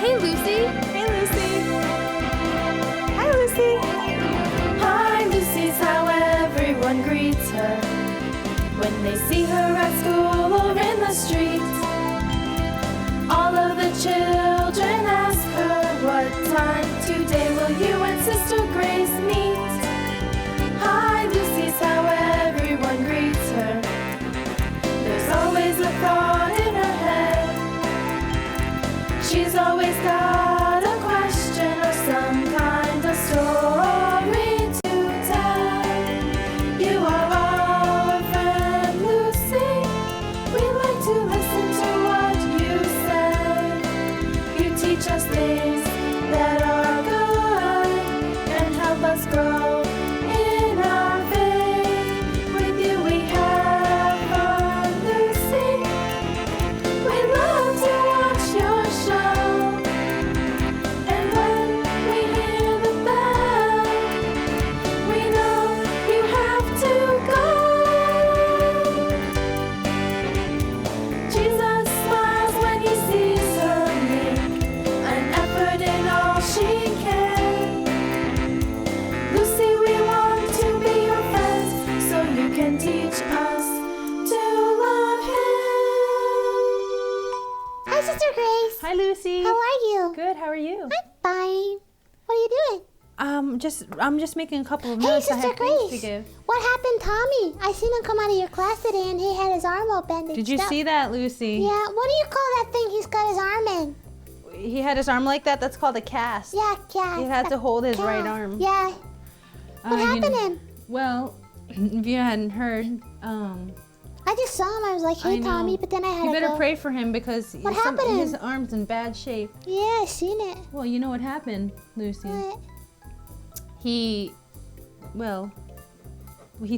Hey, Lucy. Hey, Lucy. Hi, Lucy. Hi, Lucy's how everyone greets her when they see her at school or in the street. All of the children ask her, what time today will you and Sister Grace meet? Hi, Lucy's how everyone greets her. There's always a thought in her head. She's always got a question or some kind of story to tell. You are our friend Lucy. We like to listen to what you say. You teach us things that are good and help us grow in our faith. With you we have fun, Lucy. We love to watch your show. And when we hear the bell, we know you have to go. Jesus smiles when he sees her make an effort in all she can. Lucy, we want to be your friends so you can teach us to love him. Hi, Sister Grace. Hi, Lucy. How are you? Good. How are you? I'm fine. What are you doing? I'm just making a couple of Hey, notes. I Sister have things to Grace. give. What happened, Tommy? I seen him come out of your class today, and he had his arm all bandaged Did you up. see that, Lucy? Yeah. What do you call that thing he's got his arm in? He had his arm like that. That's called a cast. Yeah, yeah. He had to hold his yeah. right arm. Yeah. What you happened know- to him? Well, if you hadn't heard, I just saw him. I was like, I hey, know. Tommy, but then I had you to better go. pray for him because What happened to his him? arm's in bad shape. Yeah, I seen it. Well, you know what happened, Lucy? What? He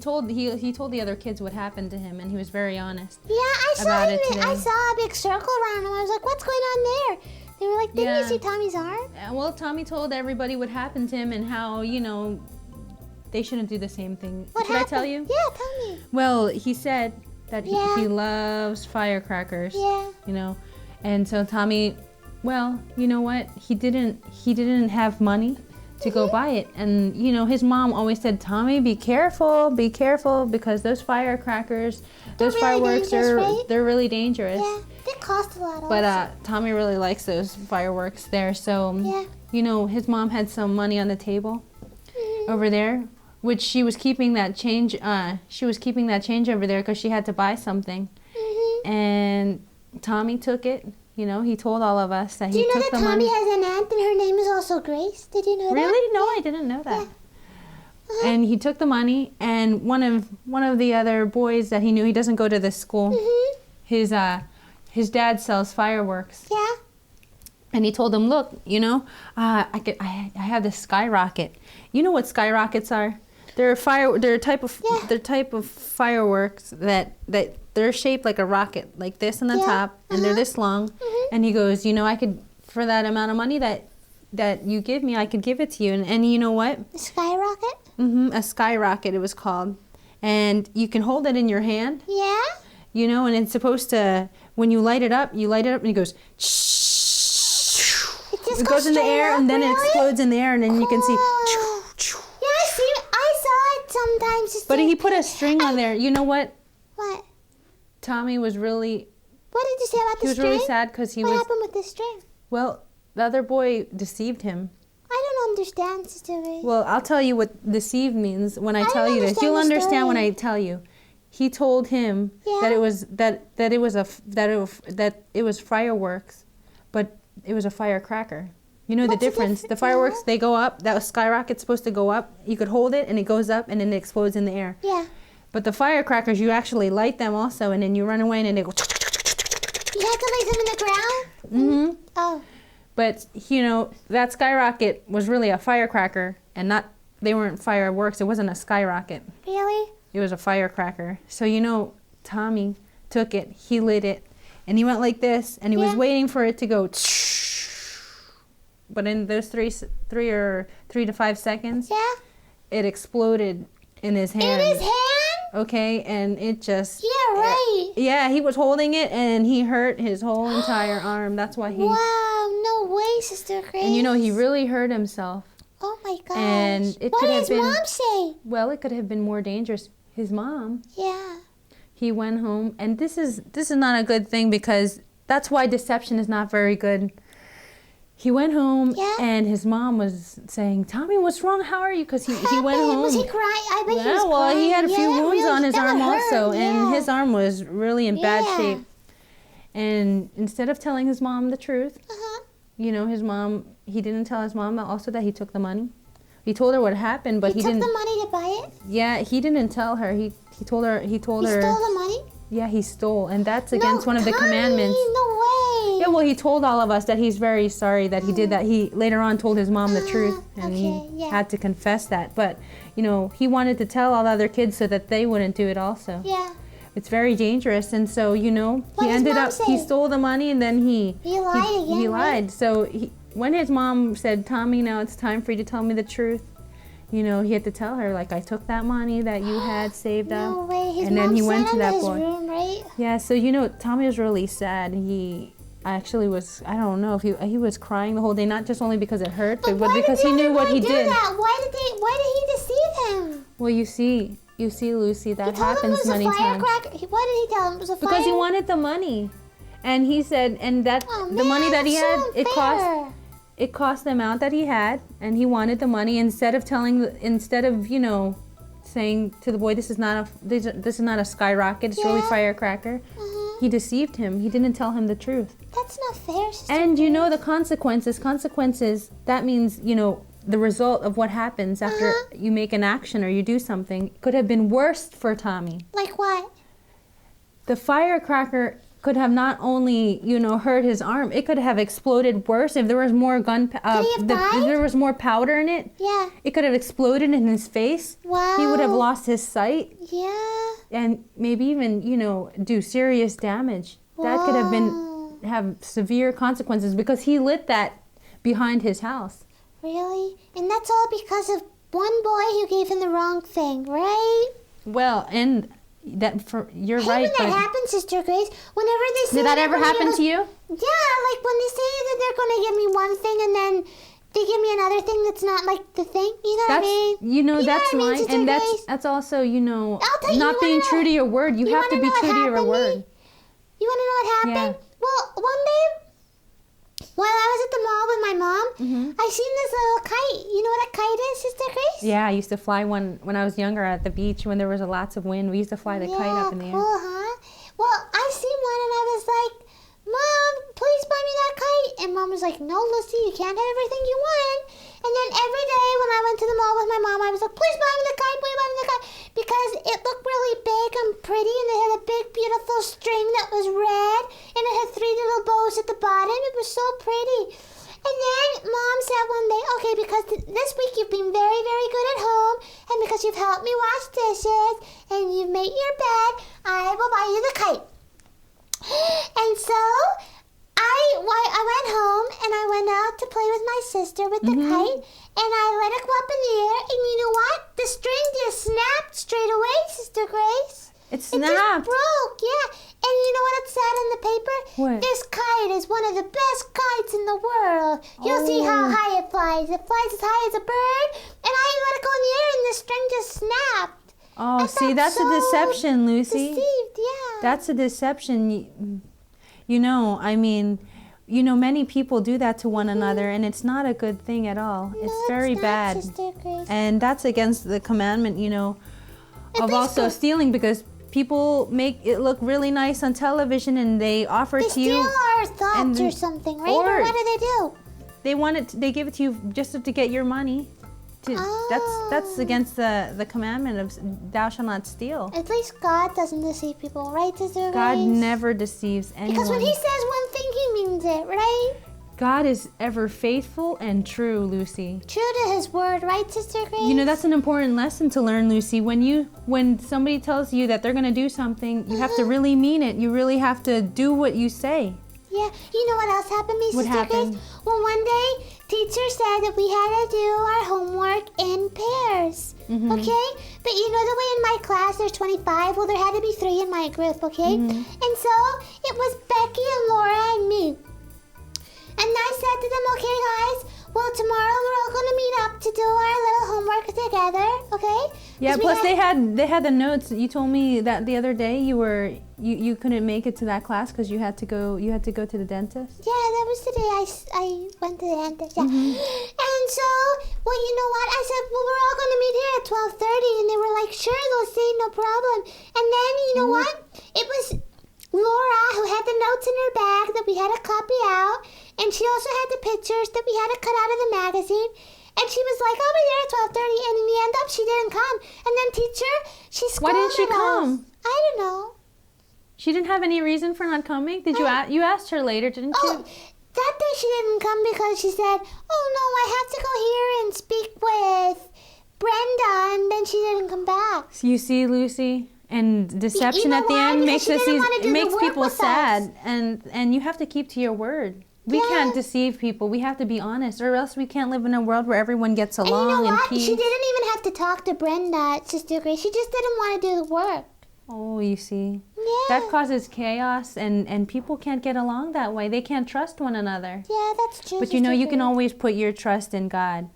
told the other kids what happened to him, and he was very honest. Yeah, I saw About him. it today. I saw a big circle around him. I was like, what's going on there? They were like, didn't Yeah. you see Tommy's arm? Well, Tommy told everybody what happened to him and how they shouldn't do the same thing. What Should happened? I tell you? Yeah, tell me. Well, he said that Yeah. he loves firecrackers. Yeah. And so Tommy, well, you know what? He didn't have money to go buy it. And his mom always said, Tommy, be careful, because those firecrackers, those really fireworks dangerous, right? they're really dangerous. Yeah, they cost a lot. But also. Tommy really likes those fireworks there. So Yeah. his mom had some money on the table Mhm. over there, which she was keeping that change. She was keeping that change over there because she had to buy something. Mhm. And Tommy took it. He told all of us that Do he you know took that the Tommy money. has an aunt and her name is also Grace? Did you know that? Really? No, I didn't know that. Yeah. Uh-huh. And he took the money, and one of the other boys that he knew, he doesn't go to this school. Mhm. His dad sells fireworks, Yeah. and he told him, look, I have this skyrocket. You know what skyrockets are? They're a type of Yeah. fireworks that they're shaped like a rocket, like this on the Yeah. top, and they're this long. Mhm. And he goes, I could, for that amount of money that you give me, I could give it to you. And you know what? A skyrocket? A skyrocket, it was called. And you can hold it in your hand, Yeah. and it's supposed to, when you light it up, and it goes, It just it goes in the straight air, up, and then it really? explodes in the air, and then you can see. Cool. Yeah, I saw it sometimes. It's But like- he put a string on there. You know what? What? Tommy was really, What did you say about he the was string? really sad because What happened with the string? well, the other boy deceived him. I don't understand, Sister Grace. Well, I'll tell you what deceive means when I I tell don't you this. understand You'll the understand when story. I tell you. He told him Yeah. that it was fireworks, but it was a firecracker. You know What's the the difference. difference? The fireworks, No. they go up. That skyrocket's supposed to go up. You could hold it and it goes up and then it explodes in the air. Yeah. But the firecrackers, you actually light them also, and then you run away and then they go. You had to lay them in the ground? Mm-hmm. Oh. But that skyrocket was really a firecracker, and they weren't fireworks. It wasn't a skyrocket. Really? It was a firecracker. So Tommy took it, he lit it, and he went like this, and he was Yeah. waiting for it to go. But in those 3 to 5 seconds, Yeah. it exploded in his hand. In his hand? Okay, and it just. Yeah, right. Yeah, he was holding it, and he hurt his whole entire arm. That's why he. Wow, no way, Sister Grace. And he really hurt himself. Oh my gosh. And it what could did have his been, mom say? Well, it could have been more dangerous. His mom. Yeah. He went home, and this is not a good thing, because that's why deception is not very good. He went home, and his mom was saying, "Tommy, what's wrong? How are you?" Because he went home. Was he crying? I bet he was crying. Well, he had a few wounds on his arm also, hurt, and his arm was really in bad Yeah. shape. And instead of telling his mom the truth, his mom, he didn't tell his mom also that he took the money. He told her what happened, but he didn't. He took the money to buy it? Yeah, he didn't tell her. He told her. He stole the money? Yeah, he stole, and that's against one of the commandments. No way. Yeah, well, he told all of us that he's very sorry that he did that. He later on told his mom the truth, and he had to confess that. But, he wanted to tell all the other kids so that they wouldn't do it also. Yeah. It's very dangerous, and so, he What ended up, say? he stole the money, and then he lied again. He lied. So when his mom said, "Tommy, now it's time for you to tell me the truth," he had to tell her, like, "I took that money that you had saved up." No way. His and mom then he sat went to in that his boy. room, right? Yeah, so Tommy was really sad. He actually was, I don't know if he was crying the whole day, not just only because it hurt, but because he knew what he did. That? Why did he deceive him? Well, you see, Lucy, that happens many times. Why did he tell him it was a fire? Because he wanted the money. And he said, the money that he had, it cost the amount that he had, and he wanted the money instead of saying to the boy, this is not a skyrocket, it's really firecracker. He deceived him. He didn't tell him the truth. That's not fair, Sister And Grace. the consequences, that means, the result of what happens after you make an action or you do something could have been worse for Tommy. Like what? The firecracker could have not only, hurt his arm, it could have exploded worse if there was more if there was more powder in it. Yeah. It could have exploded in his face. Wow. He would have lost his sight. Yeah. And maybe even, do serious damage. That could have severe consequences because he lit that behind his house. Really? And that's all because of one boy who gave him the wrong thing, right? Well, and you're right. When that happens, Sister Grace, whenever they say... Did that ever happen to you? Yeah, like when they say that they're going to give me one thing and then they give me another thing that's not like the thing. You know what I mean? That's lying. And that's also, not being true to your word. You have to be true to your word. You want to know what happened? Yeah. Well, one day, while I was at the mall with my mom, I seen this little kite. You know what a kite is, Sister Grace? Yeah, I used to fly one when I was younger at the beach when there was lots of wind. We used to fly the kite up in the air. Cool, huh? Well, I seen one and I was like, "Mom, please buy me that kite." And Mom was like, "No, Lucy, you can't have everything you want." And then every day when I went to the mall with my mom, I was like, "Please buy me the kite, please buy me the kite." Because it looked really big and pretty, and it had a big, beautiful string that was red, and it had 3 little bows at the bottom. It was so pretty. And then Mom said one day, "Okay, because this week you've been very, very good at home, and because you've helped me wash dishes, and you've made your bed, I will buy you the kite." And so I went home, and I went out to play with my sister with the kite, and I let it go up in the air, and you know what? The string just snapped straight away, Sister Grace. It snapped? It just broke, yeah. And you know what it said in the paper? What? This kite is one of the best kites in the world. You'll see how high it flies. It flies as high as a bird, and I let it go in the air, and the string just snapped. Oh, see, that's a deception, Lucy. Deceived, yeah. That's a deception. Many people do that to one another, and it's not a good thing at all. No, it's very bad. Sister Grace. And that's against the commandment, of also stealing, because people make it look really nice on television and they offer They to you. steal our thoughts or something, right? Or what do? They give it to you just to get your money. That's against the commandment of thou shalt not steal. At least God doesn't deceive people, right, Sister Grace? God never deceives anyone. Because when He says one thing, He means it, right? God is ever faithful and true, Lucy. True to His word, right, Sister Grace? That's an important lesson to learn, Lucy. When somebody tells you that they're going to do something, you have to really mean it. You really have to do what you say. Yeah. You know what else happened to me, What Sister happened? Grace? Well, one day, teacher said that we had to do our homework in pairs. Okay? But the way in my class there's 25, well, there had to be 3 in my group, okay? And so it was Becky and Laura and me. And I said to them, to do our little homework together, okay? Yeah, 'Cause we plus they had the notes. You told me that the other day you couldn't make it to that class because you had to go to the dentist. Yeah, that was the day I went to the dentist. Yeah. And so, well, you know what? I said, well, we're all going to meet here at 12:30, and they were like, sure, Lucy, no problem. And then, you know what? It was Laura who had the notes in her bag that we had to copy out, and she also had the pictures that we had to cut out of the magazine. And she was like, I'll be there at 12:30, and in the end up, she didn't come. And then teacher, she Why scolded didn't she us. come? I don't know. She didn't have any reason for not coming. Did you you asked her later, didn't you? Oh, that day she didn't come because she said, oh no, I have to go here and speak with Brenda, and then she didn't come back. So you see, Lucy, and deception know at the why? end Because makes she us didn't wanna do the makes work people with sad, and you have to keep to your word. We Yeah. can't deceive people. We have to be honest, or else we can't live in a world where everyone gets And along you know in what? peace. She didn't even have to talk to Brenda, Sister Grace. She just didn't want to do the work. Oh, you see. Yeah. That causes chaos, and people can't get along that way. They can't trust one another. Yeah, that's true. But you know, Sister you can Grace. always put your trust in God.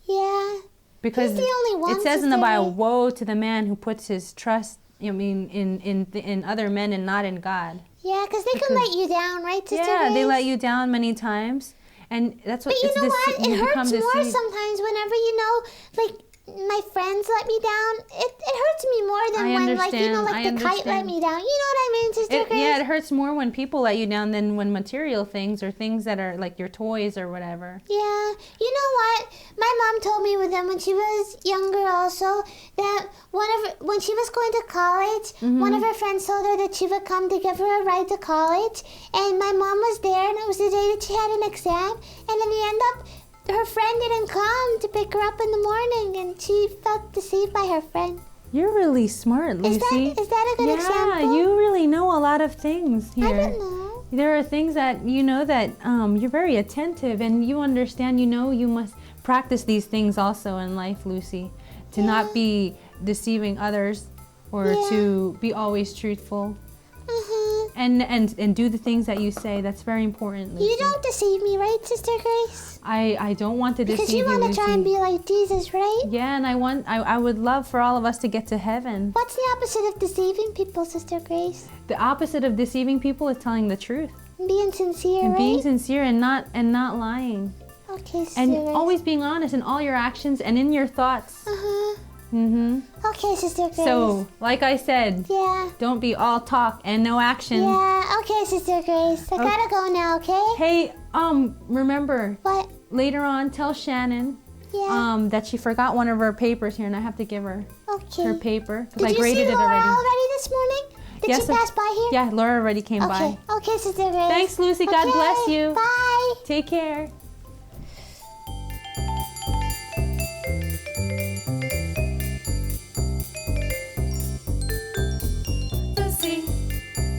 Yeah. Because He's the only one, it says in the Sister Bible, Grace. woe to the man who puts his trust, in other men and not in God. Yeah, because they can let you down, right, Sister Yeah, Grace? they let you down many times, and that's what. But you it's know what? It you become hurts more deceived. sometimes whenever, you know, like, my friends let me down. It hurts me more than I when, like, you know, understand, like I the kite let understand. me down. You know what I mean, Sister Grace? Yeah, it hurts more when people let you down than when material things or things that are like your toys or whatever. Yeah, you know what? My mom told me with them when she was younger also that when she was going to college, one of her friends told her that she would come to give her a ride to college, and my mom was there, and it was the day that she had an exam, and in the end up, her friend didn't come to pick her up in the morning, and she felt deceived by her friend. You're really smart, Lucy. Is that a good example? Yeah, you really know a lot of things here. I don't know. There are things that you know that you're very attentive and you understand. You know you must practice these things also in life, Lucy, to not be deceiving others or Yeah. to be always truthful Uh-huh. and do the things that you say. That's very important, Lucy. You don't deceive me, right, Sister Grace? I don't want to Because deceive you want to try and Lucy. be like Jesus, right? Yeah, and I would love for all of us to get to heaven. What's the opposite of deceiving people, Sister Grace? The opposite of deceiving people is telling the truth Being sincere, and right? being sincere and not lying. Okay, Sister And Grace. always being honest in all your actions and in your thoughts. Uh-huh. Okay, Sister Grace. So, like I said, Yeah. don't be all talk and no action. Yeah, okay, Sister Grace. I gotta go now, okay? Hey, remember, What? later on, tell Shannon Yeah. that she forgot one of her papers here and I have to give her Okay. her paper because Did I you graded see it Laura already. this morning? Did Yes, she pass by here? Yeah, Laura already came Okay. by. Okay, Sister Grace. Thanks, Lucy. God Okay, bless you. Bye. Take care. Lucy,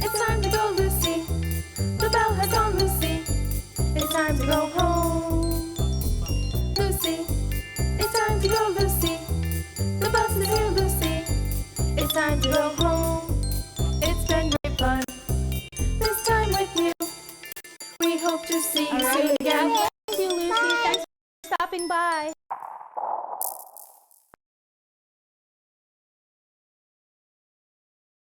it's time to go, Lucy. The bell has gone, Lucy. It's time to go home. Lucy, it's time to go, Lucy. The bus is here, Lucy. It's time to go home. It's been great fun this time with you. We hope to see you soon again. Thank you, Lucy. Thanks for stopping by.